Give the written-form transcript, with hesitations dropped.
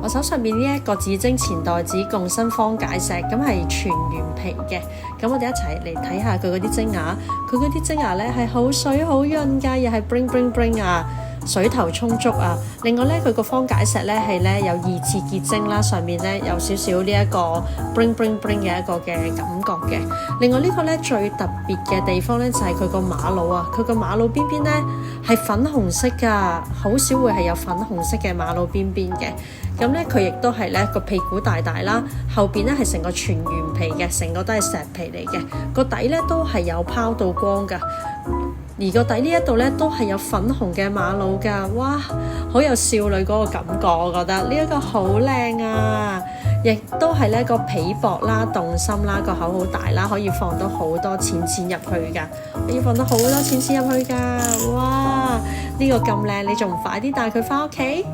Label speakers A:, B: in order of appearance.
A: 我手上面呢一個紫晶錢袋子共生方解石，咁係全原皮嘅。咁我哋一齊嚟睇下佢嗰啲晶牙，佢嗰啲晶牙咧係好水好潤㗎，又係 bling bling bling 啊，水頭充足啊。另外咧，佢個方解石咧係咧有2次結晶啦，上面咧有少少呢一個 bling bling bling 嘅一個嘅感覺嘅。另外呢個咧最特別嘅地方咧就係佢個馬腦啊，佢個馬腦邊邊咧係粉紅色㗎，好少會係有粉紅色嘅馬腦邊邊嘅。咁咧佢亦都係咧個屁股大大啦，後邊咧係成個全原皮嘅，成個都係石皮嚟嘅，個底咧都係有拋到光㗎。而個底呢一度咧都係有粉紅嘅馬腦㗎，哇，好有少女嗰個感覺，我覺得呢一個好靚啊！亦都係咧個皮薄啦、動心啦、個口好大啦，可以放到好多錢入去㗎，可以放到好多錢入去㗎，哇！呢個咁靚，你仲唔快啲帶佢返屋企？